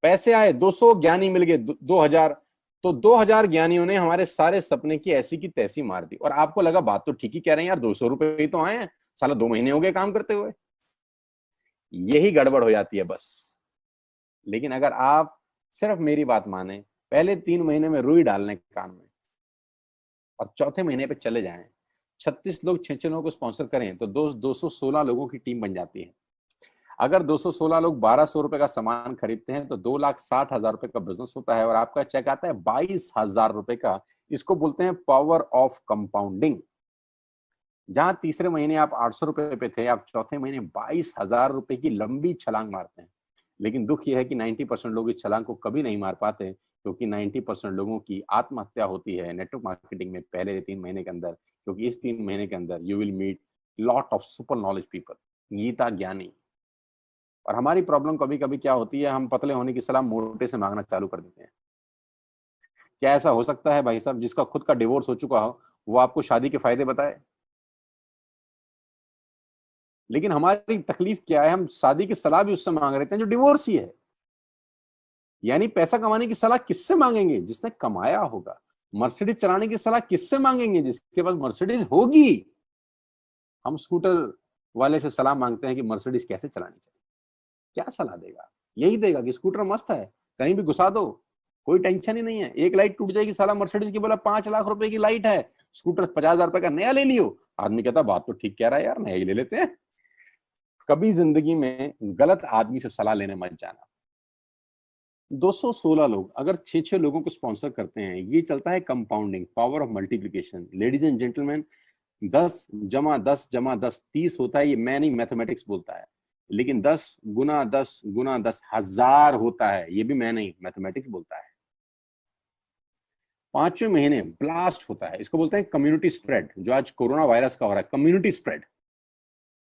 पैसे आए 200, ज्ञानी मिल गए 2000। तो 2000 ज्ञानियों ने हमारे सारे सपने की ऐसी की तैसी मार दी। और आपको लगा बात तो ठीक ही कह रहे हैं यार, 200 रुपए ही तो आए हैं, साला 2 महीने हो गए काम करते हुए। यही गड़बड़ हो जाती है बस। लेकिन अगर आप सिर्फ मेरी बात माने, पहले 3 महीने में रुई डालने कान में, और चौथे महीने पे चले जाएं, 36 लोग 6 लोगों को स्पॉन्सर करें तो 216 लोगों की टीम बन जाती है। अगर 216 लोग 1200 रुपए का सामान खरीदते हैं तो 2,60,000 रुपए का बिजनेस होता है, और आपका चेक आता है 22,000 रुपए का। इसको बोलते हैं पावर ऑफ कंपाउंडिंग। जहां तीसरे महीने आप 800 रुपए पे थे, आप चौथे महीने 22,000 रुपए की लंबी छलांग मारते हैं। लेकिन दुख यह है कि 90% लोग इस छलांग को कभी नहीं मार पाते, क्योंकि 90% लोगों की आत्महत्या होती है नेटवर्क मार्केटिंग में पहले 3 महीने के अंदर। क्योंकि इस 3 महीने के अंदर you will meet lot of super knowledge people, Gita ज्ञानी। और हमारी प्रॉब्लम कभी कभी क्या होती है, हम पतले होने की सलाह मोटे से मांगना चालू कर देते हैं। क्या ऐसा हो सकता है भाई साहब, जिसका खुद का डिवोर्स हो चुका हो वो आपको शादी के फायदे बताए? लेकिन हमारी तकलीफ क्या है, हम शादी की सलाह भी उससे मांग रहे हैं जो डिवोर्स ही है। यानी पैसा कमाने की सलाह किससे मांगेंगे? जिसने कमाया होगा। मर्सिडीज चलाने की सलाह किससे मांगेंगे? जिसके पास मर्सिडीज होगी। हम स्कूटर वाले से सलाह मांगते हैं कि मर्सिडीज कैसे चलानी चाहिए। क्या सलाह देगा? यही देगा कि स्कूटर मस्त है, कहीं भी घुसा दो, कोई टेंशन ही नहीं है। एक लाइट टूट जाएगी, साला मर्सिडीज की बोला 5 लाख रुपए की लाइट है, स्कूटर 50,000 रुपए का नया ले लियो। आदमी कहता बात तो ठीक कह रहा है यार, नया ही ले लेते हैं। कभी जिंदगी में गलत आदमी से सलाह लेने मत जाना। 216 लोग अगर 6 लोगों को स्पॉन्सर करते हैं, ये चलता है compounding, power of multiplication. Ladies and gentleman, 10 जमा 10 जमा 10 30 होता है। ये मैं नहीं, मैथमेटिक्स बोलता है। लेकिन 10 गुना 10 गुना 10 1000 होता है। ये भी मैं नहीं, मैथमेटिक्स बोलता है। 5वें महीने ब्लास्ट होता है, इसको बोलते हैं कम्युनिटी स्प्रेड। जो आज कोरोना वायरस का हो रहा है, कम्युनिटी स्प्रेड।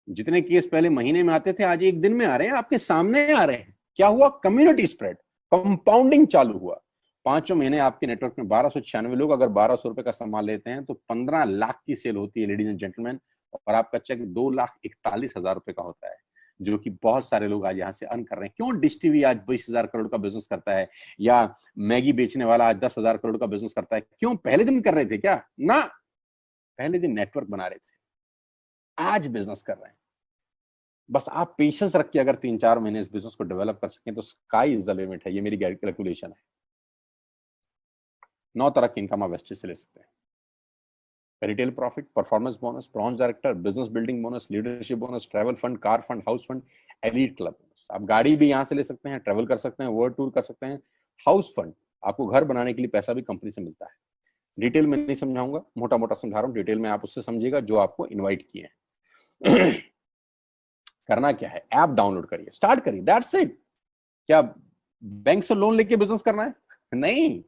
जितने केस पहले महीने में आते थे, आज एक दिन में आ रहे हैं, आपके सामने आ रहे हैं। क्या हुआ? कम्युनिटी स्प्रेड, कंपाउंडिंग चालू हुआ। 5वें महीने आपके नेटवर्क में 1296 लोग अगर 1200 रुपए का सामान लेते हैं तो 15 लाख की सेल होती है लेडीज एंड जेंटलमैन। और आपका चेक 2,41,000 रुपए का होता है, जो कि बहुत सारे लोग आज यहाँ से अर्न कर रहे हैं। क्यों डिश टीवी आज 20,000 करोड़ का बिजनेस करता है, या मैगी बेचने वाला आज 10,000 करोड़ का बिजनेस करता है? क्यों? पहले दिन कर रहे थे क्या? ना, पहले दिन नेटवर्क बना रहे थे, आज बिजनेस कर रहे हैं। बस आप पेशेंस रख के अगर 3-4 महीने इस बिजनेस को डेवलप कर सकें तो स्काई इज द लिमिट है। ये मेरी कैलकुलेशन है। 9 तरह की इनकम आप वेस्टेज से ले सकते हैं। Retail profit, performance bonus, bronze director, business building bonus, leadership bonus, travel fund, car fund, house fund, elite club bonus. आप गाड़ी भी यहाँ से ले सकते हैं, ट्रैवल कर सकते हैं, वर्ल्ड टूर कर सकते हैं। हाउस फंड, आपको घर बनाने के लिए पैसा भी कंपनी से मिलता है। डिटेल में नहीं समझाऊंगा, मोटा मोटा समझा रहा हूँ, डिटेल में आप उससे समझिएगा जो आपको इन्वाइट किए हैं। करना क्या है, ऐप डाउनलोड करिए, स्टार्ट करिए, दैट्स इट। क्या बैंक से लोन लेके बिजनेस करना है? नहीं।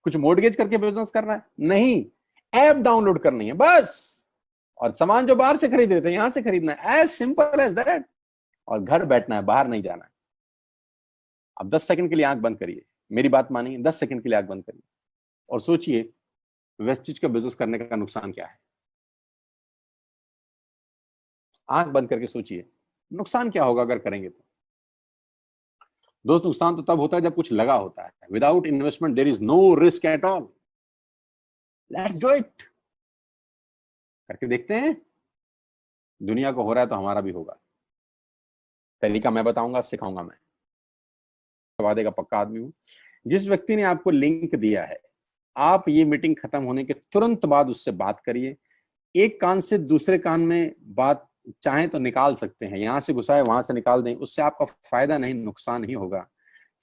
कुछ मोर्टगेज करके बिजनेस करना है? नहीं। ऐप डाउनलोड करनी है बस, और सामान जो बाहर से खरीद रहे थे यहां से खरीदना है, एज सिंपल एज दैट। और घर बैठना है, बाहर नहीं जाना है। अब 10 सेकंड के लिए आंख बंद करिए, मेरी बात मानिए, 10 सेकंड के लिए आंख बंद करिए और सोचिए वेस्टेज का बिजनेस करने का नुकसान क्या है। आंख बंद करके सोचिए नुकसान क्या होगा अगर करेंगे तो। दोस्त, नुकसान तो तब होता है जब कुछ लगा होता है। Without investment there is no risk at all. Let's do it. करके देखते हैं, दुनिया को हो रहा है तो हमारा भी होगा। तरीका मैं बताऊंगा, सिखाऊंगा मैं, वादे का पक्का आदमी हूं। जिस व्यक्ति ने आपको लिंक दिया है, आप ये मीटिंग खत्म होने के तुरंत बाद उससे बात करिए। एक कान से दूसरे कान में बात चाहें तो निकाल सकते हैं, यहां से घुसाए वहां से निकाल दें, उससे आपका फायदा नहीं नुकसान ही होगा।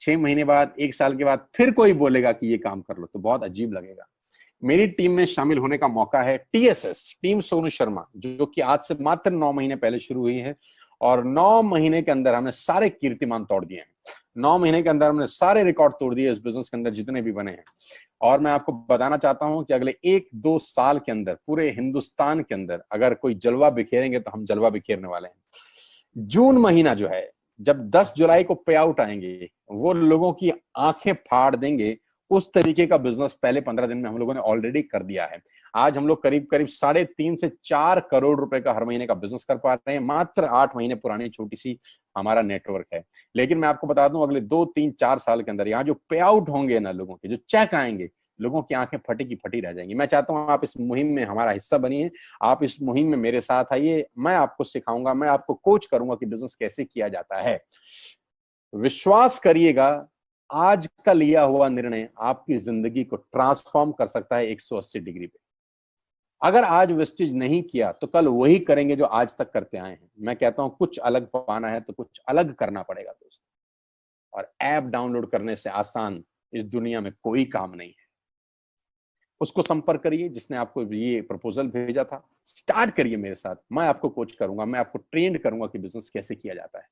6 महीने बाद, 1 साल के बाद फिर कोई बोलेगा कि ये काम कर लो तो बहुत अजीब लगेगा। मेरी टीम में शामिल होने का मौका है TSS, टीम सोनू शर्मा, जो कि आज से मात्र 9 महीने पहले शुरू हुई है। और 9 महीने के अंदर हमने सारे कीर्तिमान तोड़ दिए हैं। 9 महीने के अंदर हमने सारे रिकॉर्ड तोड़ दिए इस बिजनेस के अंदर जितने भी बने हैं। और मैं आपको बताना चाहता हूं कि अगले 1-2 साल के अंदर पूरे हिंदुस्तान के अंदर अगर कोई जलवा बिखेरेंगे तो हम जलवा बिखेरने वाले हैं। जून महीना जो है, जब 10 जुलाई को पे आउट आएंगे, वो लोगों की आंखें फाड़ देंगे। उस तरीके का बिजनेस पहले 15 दिन में हम लोगों ने ऑलरेडी कर दिया है। आज हम लोग करीब करीब 3.5 से 4 करोड़ रुपए का हर महीने का बिजनेस कर पा रहे हैं। मात्र 8 महीने पुरानी छोटी सी हमारा नेटवर्क है। लेकिन मैं आपको बता दूं, अगले 2-3-4 साल के अंदर यहाँ जो पे आउट होंगे ना, लोगों के जो चेक आएंगे, लोगों की आंखें फटी की फटी रह जाएंगी। मैं चाहता हूं आप इस मुहिम में हमारा हिस्सा बनिए, आप इस मुहिम में मेरे साथ आइए। मैं आपको सिखाऊंगा, मैं आपको कोच करूंगा कि बिजनेस कैसे किया जाता है। विश्वास करिएगा, आज का लिया हुआ निर्णय आपकी जिंदगी को ट्रांसफॉर्म कर सकता है 180 डिग्री पे। अगर आज वेस्टेज नहीं किया तो कल वही करेंगे जो आज तक करते आए हैं। मैं कहता हूं कुछ अलग पाना है तो कुछ अलग करना पड़ेगा दोस्त। और ऐप डाउनलोड करने से आसान इस दुनिया में कोई काम नहीं है। उसको संपर्क करिए जिसने आपको ये प्रपोजल भेजा था, स्टार्ट करिए मेरे साथ। मैं आपको कोच करूंगा, मैं आपको ट्रेंड करूंगा कि बिजनेस कैसे किया जाता है।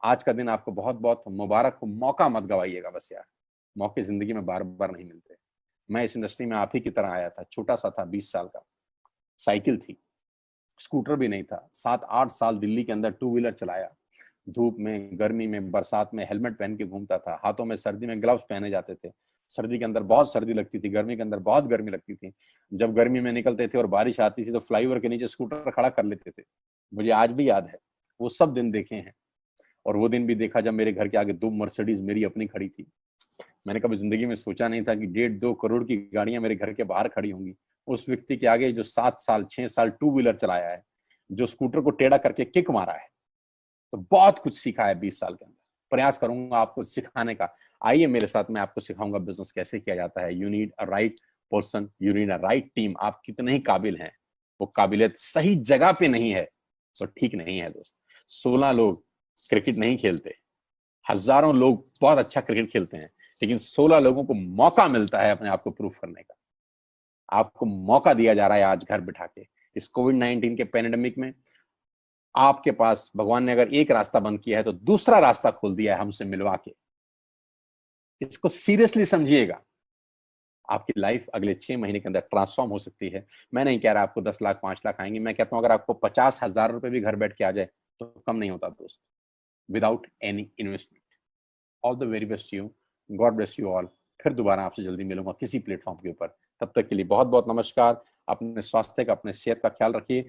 आज का दिन आपको बहुत बहुत मुबारक हो। मौका मत गवाइएगा बस यार, मौके जिंदगी में बार बार नहीं मिलते। मैं इस इंडस्ट्री में आप ही की तरह आया था, छोटा सा था, 20 साल का, साइकिल थी, स्कूटर भी नहीं था। 7-8 साल दिल्ली के अंदर 2 व्हीलर चलाया, धूप में, गर्मी में, बरसात में हेलमेट पहन के घूमता था। हाथों में सर्दी में ग्लव्स पहने जाते थे। सर्दी के अंदर बहुत सर्दी लगती थी, गर्मी के अंदर बहुत गर्मी लगती थी। जब गर्मी में निकलते थे और बारिश आती थी तो फ्लाईओवर के नीचे स्कूटर खड़ा कर लेते थे। मुझे आज भी याद है, वो सब दिन देखे हैं। और वो दिन भी देखा जब मेरे घर के आगे 2 मर्सिडीज मेरी अपनी खड़ी थी। मैंने कभी जिंदगी में सोचा नहीं था कि 1.5-2 करोड़ की गाड़ियां मेरे घर के बाहर खड़ी होंगी। उस व्यक्ति के आगे जो 7 साल 6 साल 2 व्हीलर चलाया है, जो स्कूटर को टेढ़ा करके किक मारा है, तो बहुत कुछ सीखा है 20 साल के अंदर। प्रयास करूंगा आपको सिखाने का। आइए मेरे साथ, मैं आपको सिखाऊंगा बिजनेस कैसे किया जाता है। You need a right person, you need a right team. आप कितने ही काबिल हैं, वो काबिलियत सही जगह पे नहीं है तो ठीक नहीं है दोस्त। 16 लोग क्रिकेट नहीं खेलते, हजारों लोग बहुत अच्छा क्रिकेट खेलते हैं, लेकिन 16 लोगों को मौका मिलता है अपने आप को प्रूफ करने का। आपको मौका दिया जा रहा है आज घर बिठा के। इस कोविड-19 के पैंडेमिक में आपके पास भगवान ने अगर एक रास्ता बंद किया है तो दूसरा रास्ता खोल दिया है हमसे मिलवा के। इसको सीरियसली समझिएगा। आपकी लाइफ अगले 6 महीने के अंदर ट्रांसफॉर्म हो सकती है। मैं नहीं कह रहा आपको 10 लाख 5 लाख आएंगे, मैं कहता हूं अगर आपको 50,000 रुपए भी घर बैठ के आ जाए तो कम नहीं होता दोस्त, without any investment. All the very best you, God bless you all. फिर दोबारा आपसे जल्दी मिलूंगा किसी प्लेटफॉर्म के ऊपर। तब तक के लिए बहुत बहुत नमस्कार। अपने स्वास्थ्य का, अपने सेहत का ख्याल रखिए।